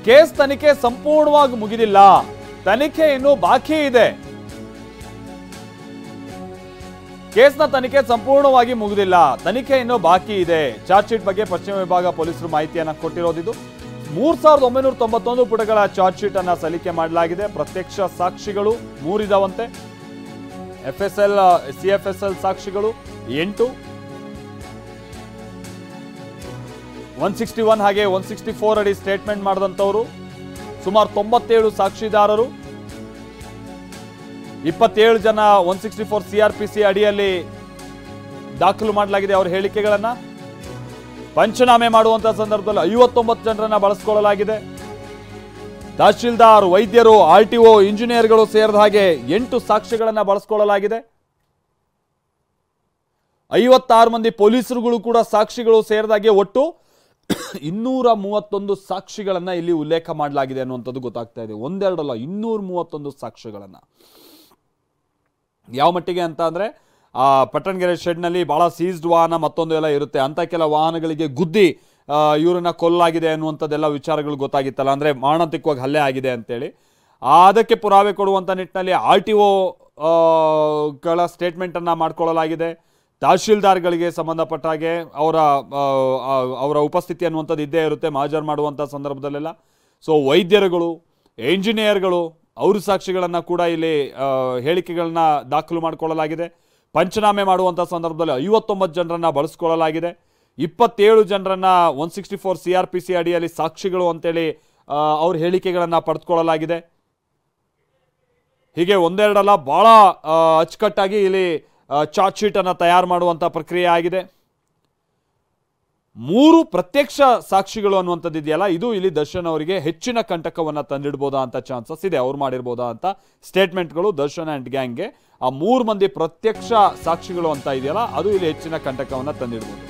Case ತನಿಖೆ ಸಂಪೂರ್ಣವಾಗಿ ಮುಗಿದಿಲ್ಲ, ತನಿಖೆ ಇನ್ನೂ ಬಾಕಿ ಇದೆ. ಕೇಸ್ನ ತನಿಖೆ ಸಂಪೂರ್ಣವಾಗಿ ಮುಗಿದಿಲ್ಲ, ತನಿಖೆ ಇನ್ನೂ ಬಾಕಿ ಇದೆ. ಚಾರ್ಜ್ ಶೀಟ್ ಬಗ್ಗೆ ಪಶ್ಚಿಮ ವಿಭಾಗ ಪೊಲೀಸರು ಮಾಹಿತಿಯನ್ನು ಕೊಟ್ಟಿರೋದಿದ್ದು 3991 ಪುಟಗಳ ಚಾರ್ಜ್ ಶೀಟ್ ಅನ್ನ ಸಲ್ಲಿಕೆ ಮಾಡಲಾಗಿದೆ. ಪ್ರತ್ಯಕ್ಷ ಸಾಕ್ಷಿಗಳು 3 ಇದಾವಂತೆ. FSL CFSL ಸಾಕ್ಷಿಗಳು 8, 161 ಹಾಗೆ 164 ಅಡಿ ಸ್ಟೇಟ್ಮೆಂಟ್ ಮಾಡಿದಂತವರು ಸುಮಾರು 97 ಸಾಕ್ಷಿದಾರರು, 27 ಜನ 164 CRPC ಅಡಿಯಲ್ಲಿ ದಾಖಲು ಮಾಡಲಾಗಿದೆ ಅವರ ಹೇಳಿಕೆಗಳನ್ನ. ಪಂಚನಾಮೆ ಮಾಡುವಂತಹ ಸಂದರ್ಭದಲ್ಲಿ 59 ಜನರನ್ನ ಬಳಸಿಕೊಳ್ಳಲಾಗಿದೆ. ತಹಶೀಲ್ದಾರ್, ವೈದ್ಯರು, RTO, ಇಂಜಿನಿಯರ್ಗಳು ಸೇರಿದ ಹಾಗೆ 8 ಸಾಕ್ಷ್ಯಗಳನ್ನ ಬಳಸಿಕೊಳ್ಳಲಾಗಿದೆ. 56 ಮಂದಿ ಪೊಲೀಸರುಗಳು ಕೂಡ ಸಾಕ್ಷಿಗಳು ಸೇರಿದಾಗೆ ಒಟ್ಟು 231 ಸಾಕ್ಷಿಗಳನ್ನ ಇಲ್ಲಿ ಉಲ್ಲೇಖ ಮಾಡಲಾಗಿದೆ ಅನ್ನುವಂಥದ್ದು ಗೊತ್ತಾಗ್ತಾ ಇದೆ. ಒಂದೆರಡಲ್ಲ, 231 ಸಾಕ್ಷ್ಯಗಳನ್ನ. ಯಾವ ಮಟ್ಟಿಗೆ ಅಂತ ಅಂದ್ರೆ ಪಟ್ಟಣಗೆರೆ ಶೆಡ್ನಲ್ಲಿ ಬಹಳ ಸೀಸ್ಡ್ ವಾಹನ ಮತ್ತೊಂದು ಎಲ್ಲ ಇರುತ್ತೆ, ಅಂತ ಕೆಲ ವಾಹನಗಳಿಗೆ ಗುದ್ದಿ ಇವರನ್ನ ಕೊಲ್ಲಾಗಿದೆ ಅನ್ನುವಂಥದ್ದೆಲ್ಲ ವಿಚಾರಗಳು ಗೊತ್ತಾಗಿತ್ತಲ್ಲ, ಅಂದ್ರೆ ಮಾರಣಾಂತಿಕವಾಗಿ ಹಲ್ಲೆ ಆಗಿದೆ ಅಂತೇಳಿ. ಅದಕ್ಕೆ ಪುರಾವೆ ಕೊಡುವಂಥ ನಿಟ್ಟಿನಲ್ಲಿ RTO ಗಳ ಸ್ಟೇಟ್ಮೆಂಟ್ ಅನ್ನ ಮಾಡ್ಕೊಳ್ಳಲಾಗಿದೆ. ತಹಶೀಲ್ದಾರ್ಗಳಿಗೆ ಸಂಬಂಧಪಟ್ಟ ಹಾಗೆ ಅವರ ಉಪಸ್ಥಿತಿ ಅನ್ನುವಂಥದ್ದು ಇದ್ದೇ ಇರುತ್ತೆ ಮಹಾಜರ್ ಮಾಡುವಂಥ ಸಂದರ್ಭದಲ್ಲೆಲ್ಲ. ಸೊ ವೈದ್ಯರುಗಳು, ಇಂಜಿನಿಯರ್ಗಳು ಅವ್ರ ಸಾಕ್ಷಿಗಳನ್ನು ಕೂಡ ಇಲ್ಲಿ ಹೇಳಿಕೆಗಳನ್ನ ದಾಖಲು ಮಾಡಿಕೊಳ್ಳಲಾಗಿದೆ. ಪಂಚನಾಮೆ ಮಾಡುವಂಥ ಸಂದರ್ಭದಲ್ಲಿ 59 ಜನರನ್ನ ಬಳಸ್ಕೊಳ್ಳಲಾಗಿದೆ. 27 ಜನರನ್ನ 164 CRPC ಅಡಿಯಲ್ಲಿ ಸಾಕ್ಷಿಗಳು ಅಂತೇಳಿ ಅವ್ರ ಹೇಳಿಕೆಗಳನ್ನು ಪಡೆದುಕೊಳ್ಳಲಾಗಿದೆ. ಹೀಗೆ ಒಂದೆರಡಲ್ಲ, ಬಹಳ ಅಚ್ಚುಕಟ್ಟಾಗಿ ಇಲ್ಲಿ ಚಾರ್ಜ್ ಶೀಟ್ ಅನ್ನು ತಯಾರು ಮಾಡುವಂಥ ಪ್ರಕ್ರಿಯೆ ಆಗಿದೆ. 3 ಪ್ರತ್ಯಕ್ಷ ಸಾಕ್ಷಿಗಳು ಅನ್ನುವಂಥದ್ದು ಇದೆಯಲ್ಲ, ಇದು ಇಲ್ಲಿ ದರ್ಶನ್ ಅವರಿಗೆ ಹೆಚ್ಚಿನ ಕಂಟಕವನ್ನು ತಂದಿಡ್ಬೋದಾ ಅಂತ ಚಾನ್ಸಸ್ ಇದೆ. ಅವ್ರು ಮಾಡಿರ್ಬೋದಾ ಅಂತ ಸ್ಟೇಟ್ಮೆಂಟ್ಗಳು ದರ್ಶನ್ ಆ್ಯಂಡ್ ಗ್ಯಾಂಗ್ಗೆ. ಆ 3 ಮಂದಿ ಪ್ರತ್ಯಕ್ಷ ಸಾಕ್ಷಿಗಳು ಅಂತ ಇದೆಯಲ್ಲ, ಅದು ಇಲ್ಲಿ ಹೆಚ್ಚಿನ ಕಂಟಕವನ್ನು ತಂದಿಡ್ಬೋದು.